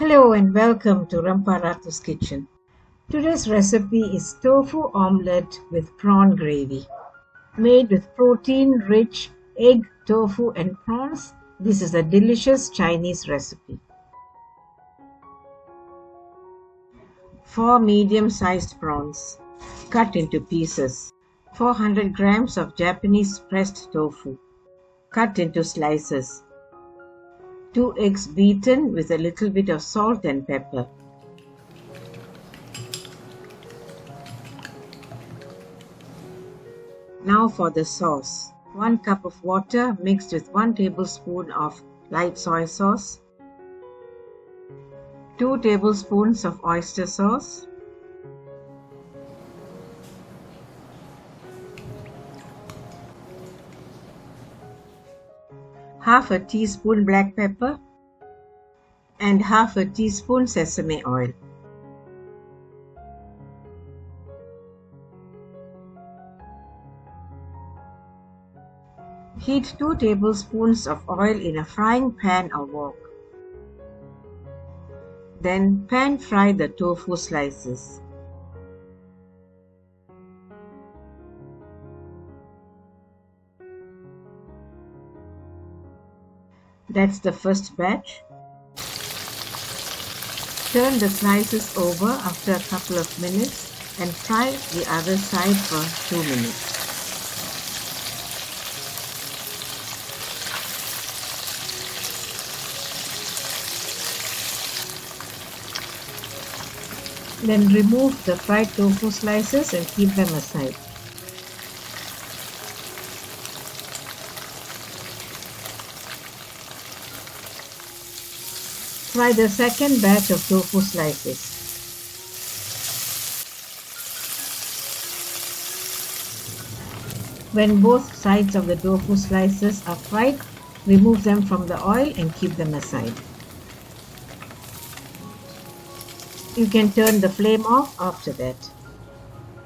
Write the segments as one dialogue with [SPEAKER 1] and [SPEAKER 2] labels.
[SPEAKER 1] Hello and welcome to Ramparatu's kitchen. Today's recipe is tofu omelette with prawn gravy. Made with protein-rich egg, tofu and prawns, this is a delicious Chinese recipe. 4 medium-sized prawns, cut into pieces. 400 grams of Japanese pressed tofu, cut into slices. 2 eggs beaten with a little bit of salt and pepper. Now for the sauce. 1 cup of water mixed with 1 tablespoon of light soy sauce, 2 tablespoons of oyster sauce, half a teaspoon black pepper, and half a teaspoon sesame oil. Heat 2 tablespoons of oil in a frying pan or wok. Then pan fry the tofu slices. That's the first batch. Turn the slices over after a couple of minutes and fry the other side for 2 minutes. Then remove the fried tofu slices and keep them aside. Fry the second batch of tofu slices. When both sides of the tofu slices are fried, remove them from the oil and keep them aside. You can turn the flame off after that.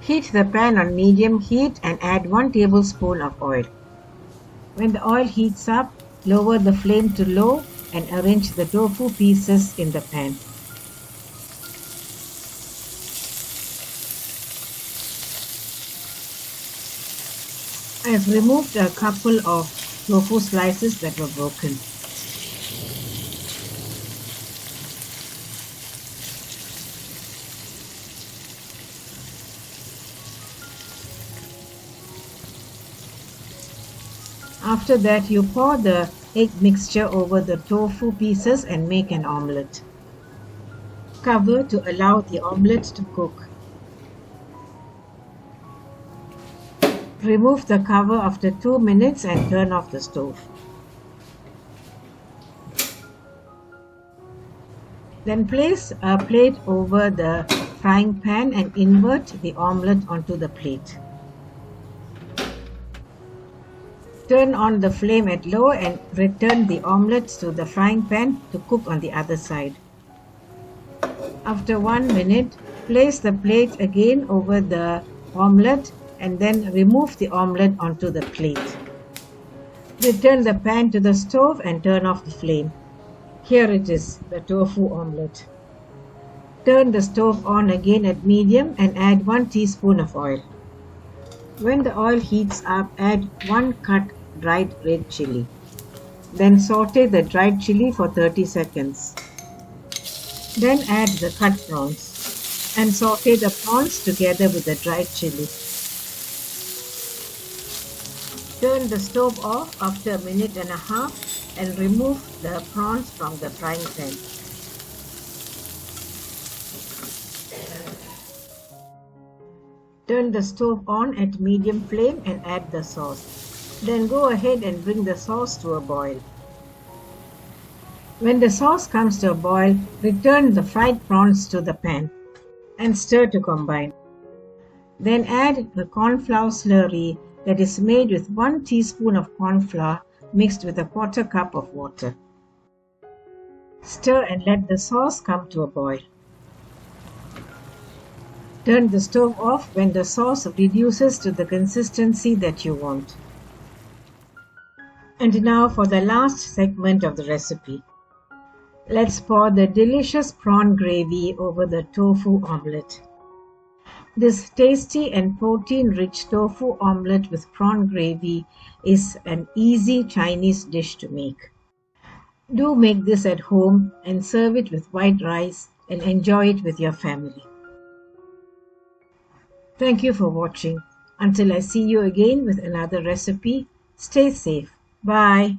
[SPEAKER 1] Heat the pan on medium heat and add 1 tablespoon of oil. When the oil heats up, lower the flame to low and arrange the tofu pieces in the pan. I have removed a couple of tofu slices that were broken. After that, you pour the egg mixture over the tofu pieces and make an omelette. Cover to allow the omelette to cook. Remove the cover after 2 minutes and turn off the stove. Then place a plate over the frying pan and invert the omelette onto the plate. Turn on the flame at low and return the omelette to the frying pan to cook on the other side. After 1 minute, place the plate again over the omelette and then remove the omelette onto the plate. Return the pan to the stove and turn off the flame. Here it is, the tofu omelette. Turn the stove on again at medium and add 1 teaspoon of oil. When the oil heats up, add 1 cut dried red chilli. Then sauté the dried chilli for 30 seconds. Then add the cut prawns and sauté the prawns together with the dried chilli. Turn the stove off after a minute and a half and remove the prawns from the frying pan. Turn the stove on at medium flame and add the sauce. Then go ahead and bring the sauce to a boil. When the sauce comes to a boil, return the fried prawns to the pan and stir to combine. Then add the corn flour slurry that is made with 1 teaspoon of corn flour mixed with a 1/4 cup of water. Stir and let the sauce come to a boil. Turn the stove off when the sauce reduces to the consistency that you want. And now for the last segment of the recipe. Let's pour the delicious prawn gravy over the tofu omelette. This tasty and protein-rich tofu omelette with prawn gravy is an easy Chinese dish to make. Do make this at home and serve it with white rice and enjoy it with your family. Thank you for watching. Until I see you again with another recipe, stay safe. Bye.